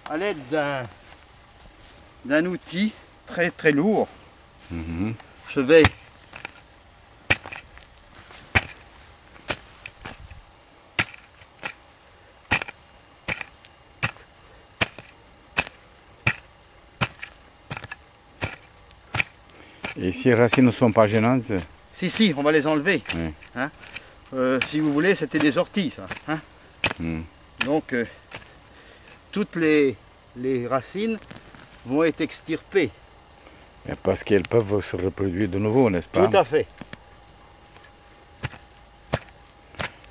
à l'aide d'un outil très très lourd. Je vais Et si les racines ne sont pas gênantes? Si, on va les enlever. Oui. Hein. Si vous voulez, c'était des orties, ça. Hein. Donc, toutes les racines vont être extirpées. Parce qu'elles peuvent se reproduire de nouveau, n'est-ce pas? Tout à fait.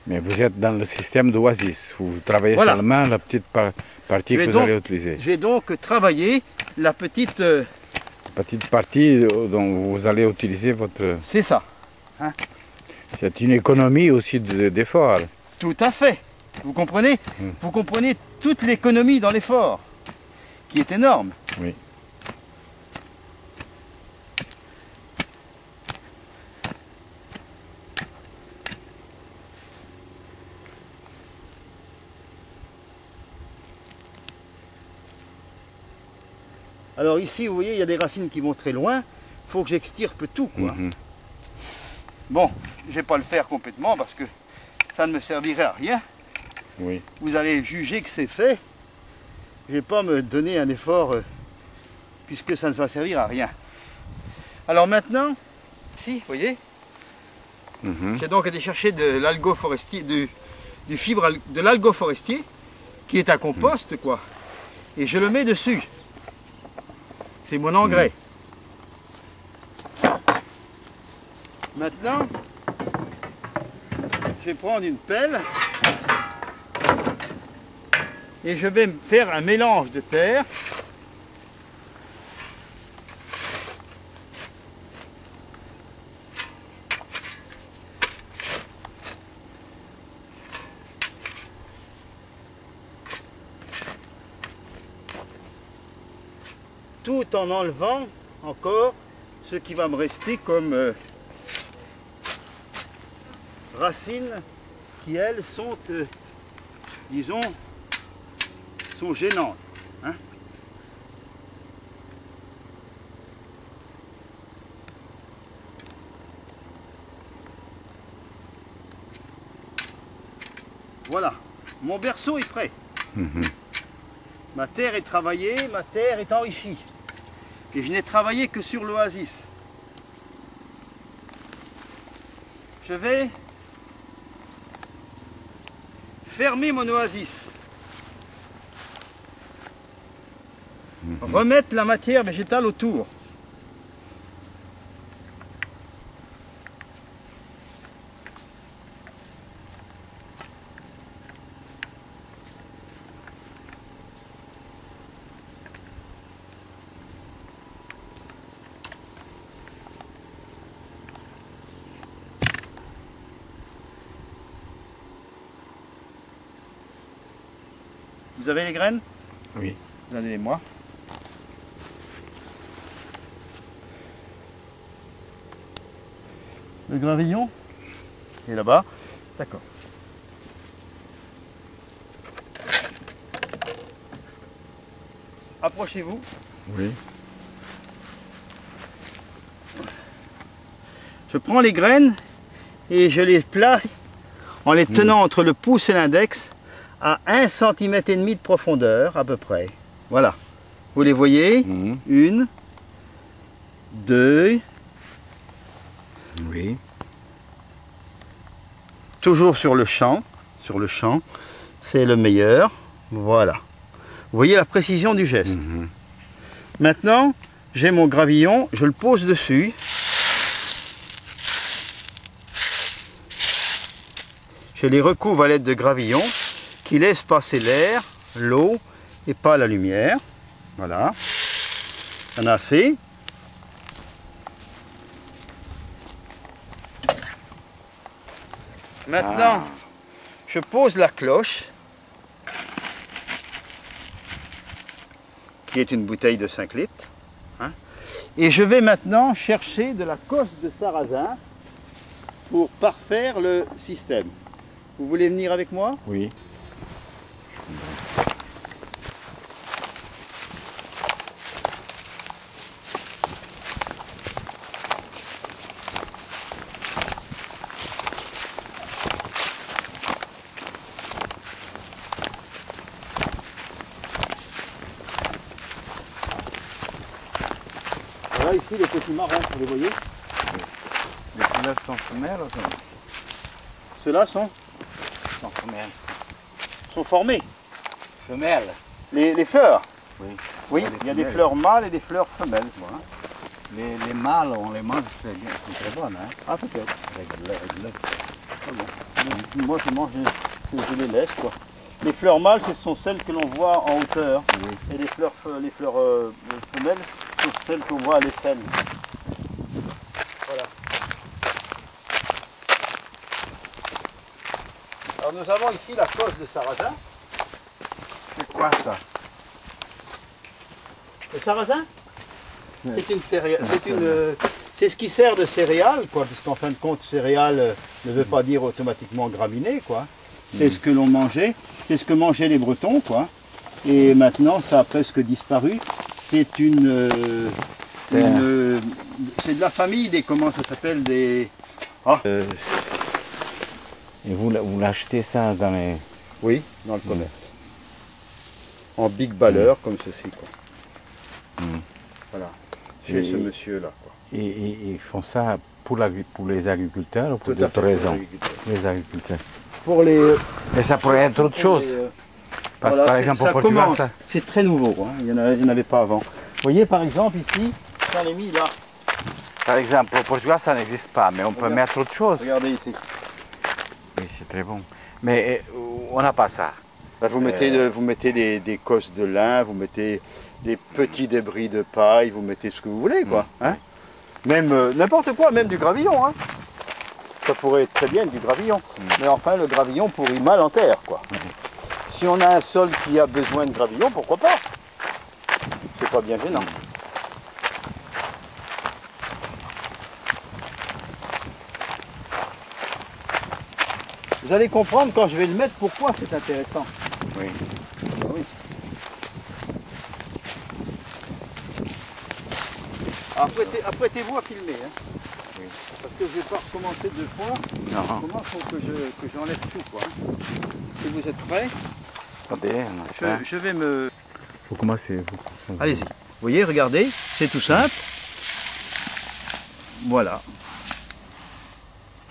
Mais vous êtes dans le système d'Oasis. Vous travaillez Voilà. seulement la petite partie que vous allez utiliser. Je vais donc travailler la petite... Petite partie dont vous allez utiliser votre... C'est ça. Hein. C'est une économie aussi d'effort. Tout à fait. Vous comprenez? Vous comprenez toute l'économie dans l'effort, qui est énorme. Oui. Alors ici, vous voyez, il y a des racines qui vont très loin. Il faut que j'extirpe tout, quoi. Bon, je ne vais pas le faire complètement parce que ça ne me servirait à rien. Oui. Vous allez juger que c'est fait. Je ne vais pas me donner un effort puisque ça ne va servir à rien. Alors maintenant, ici, vous voyez, j'ai donc été chercher de l'algo forestier, du fibre de l'algo forestier, qui est un compost, quoi. Et je le mets dessus. C'est mon engrais. Maintenant, je vais prendre une pelle et je vais faire un mélange de terre. Tout en enlevant encore ce qui va me rester comme racines qui, elles, sont, disons, sont gênantes. Hein. Voilà, mon berceau est prêt. Ma terre est travaillée, ma terre est enrichie. Et je n'ai travaillé que sur l'oasis. Je vais fermer mon oasis. Remettre la matière végétale autour. Vous avez les graines? Oui. Donnez-les-moi. Le gravillon est là-bas. D'accord. Approchez-vous. Oui. Je prends les graines et je les place en les tenant entre le pouce et l'index à 1,5 cm de profondeur à peu près. Voilà. Vous les voyez? Une, deux. Oui. Toujours sur le champ. Sur le champ, c'est le meilleur. Voilà. Vous voyez la précision du geste. Maintenant, j'ai mon gravillon, je le pose dessus. Je les recouvre à l'aide de gravillon qui laisse passer l'air, l'eau et pas la lumière. Voilà. Il y en a assez. Maintenant, je pose la cloche, qui est une bouteille de 5 litres. Hein, et je vais maintenant chercher de la cosse de sarrasin pour parfaire le système. Vous voulez venir avec moi? Oui. Voilà ici les petits marrons, vous les voyez? Les fleurs sont femelles ou non? Ceux-là sont Femelles. formés. Femelles? Les fleurs? Oui. Oui, Les il y a des femelles. fleurs mâles et des fleurs femelles. Voilà. Les mâles, on les mange, c'est très bon, hein? Ah peut-être. Avec le lait. Ah bon. Moi je mange, je les laisse quoi. Les fleurs mâles, ce sont celles que l'on voit en hauteur. Oui. Et les fleurs femelles sont celles qu'on voit à l'aisselle. Voilà. Alors nous avons ici la cosse de sarrasin. C'est quoi ça? Le sarrasin, Oui. c'est une céréale, c'est ce qui sert de céréale, quoi, puisqu'en fin de compte, céréale ne veut pas dire automatiquement graminé, quoi. C'est ce que l'on mangeait, c'est ce que mangeaient les Bretons, quoi. Et maintenant, ça a presque disparu. C'est c'est de la famille des, comment ça s'appelle, des... Et vous l'achetez ça dans les... Oui, dans le commerce. En big baller, comme ceci, quoi. Mm. Voilà, chez Et- ce monsieur-là, quoi. Et ils font ça pour les agriculteurs ou pour Tout à d'autres fait, raisons? agriculteurs. Les agriculteurs. Pour les... Mais ça pourrait être autre chose. Parce que Voilà, par exemple, ça au Portugal, commence. ça... C'est très nouveau, hein. Il n'y en avait pas avant. Vous voyez par exemple ici, j'en ai mis là. Par exemple, au Portugal, ça n'existe pas, mais on peut Regarde. mettre autre chose. Regardez ici. Oui, c'est très bon. Mais on n'a pas ça. Là, vous mettez des cosses de lin, vous mettez des petits débris de paille, vous mettez ce que vous voulez, quoi. Hein. Même n'importe quoi, même du gravillon. Hein. Ça pourrait être très bien du gravillon. Mais enfin, le gravillon pourrit mal en terre, quoi. Si on a un sol qui a besoin de gravillon, pourquoi pas? C'est pas bien gênant. Vous allez comprendre quand je vais le mettre pourquoi c'est intéressant. Oui. Ah oui. Apprêtez-vous à filmer, hein. Oui. Parce que je ne vais pas recommencer deux fois. Non. Comment faut que j'enlève tout, quoi. Hein. Si vous êtes prêts, Attendez, je vais me... Vous commencez. Allez-y. Vous voyez, regardez, c'est tout simple. Voilà.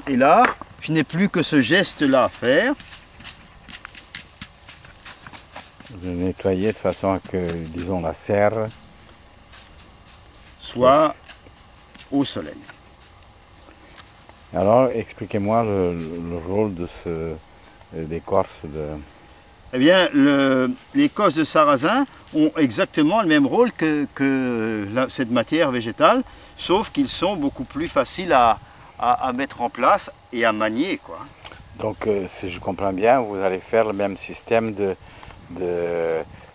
Et là, je n'ai plus que ce geste-là à faire. Vous nettoyez de façon à que, disons, la serre. Soit au soleil. Alors, expliquez-moi le rôle de d'écorce de... Eh bien, l'écorce de sarrasin ont exactement le même rôle que cette matière végétale, sauf qu'ils sont beaucoup plus faciles à mettre en place et à manier, quoi. Donc, si je comprends bien, vous allez faire le même système de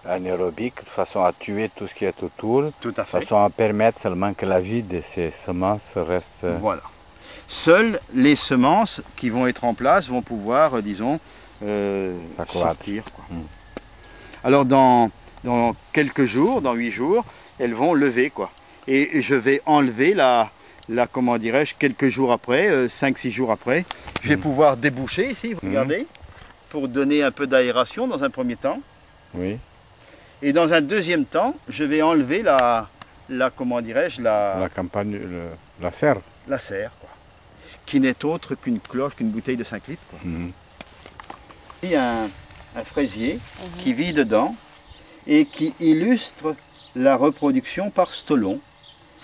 anaérobique, de façon à tuer tout ce qui est autour, Tout à de fait. façon à permettre seulement que la vie de ces semences reste... Voilà. Seules les semences qui vont être en place vont pouvoir, disons, Accroître. sortir, quoi. Mm. Alors dans quelques jours, dans 8 jours, elles vont lever, quoi. Et je vais enlever comment dirais-je, quelques jours après, 5-6 jours après, je vais pouvoir déboucher ici, regardez, pour donner un peu d'aération dans un premier temps. Oui, Et dans un deuxième temps, je vais enlever comment dirais-je, la campagne, la serre. la serre, quoi. Qui n'est autre qu'une cloche, qu'une bouteille de 5 litres, quoi. Mhm. Il y a un fraisier qui vit dedans et qui illustre la reproduction par stolon.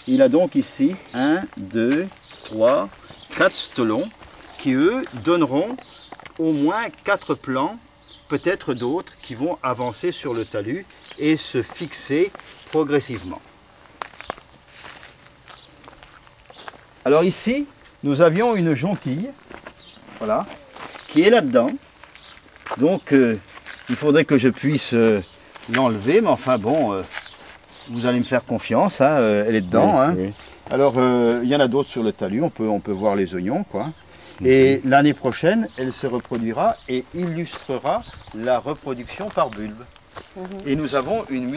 Il a donc ici 1, 2, 3, 4 stolons qui eux donneront au moins 4 plants, peut-être d'autres qui vont avancer sur le talus et se fixer progressivement. Alors ici, nous avions une jonquille, voilà, qui est là-dedans. Donc il faudrait que je puisse l'enlever, mais enfin bon, vous allez me faire confiance, hein, elle est dedans. Oui, Hein. oui. Alors il y en a d'autres sur le talus, on peut voir les oignons, quoi. Et l'année prochaine, elle se reproduira et illustrera la reproduction par bulbe. Et nous avons une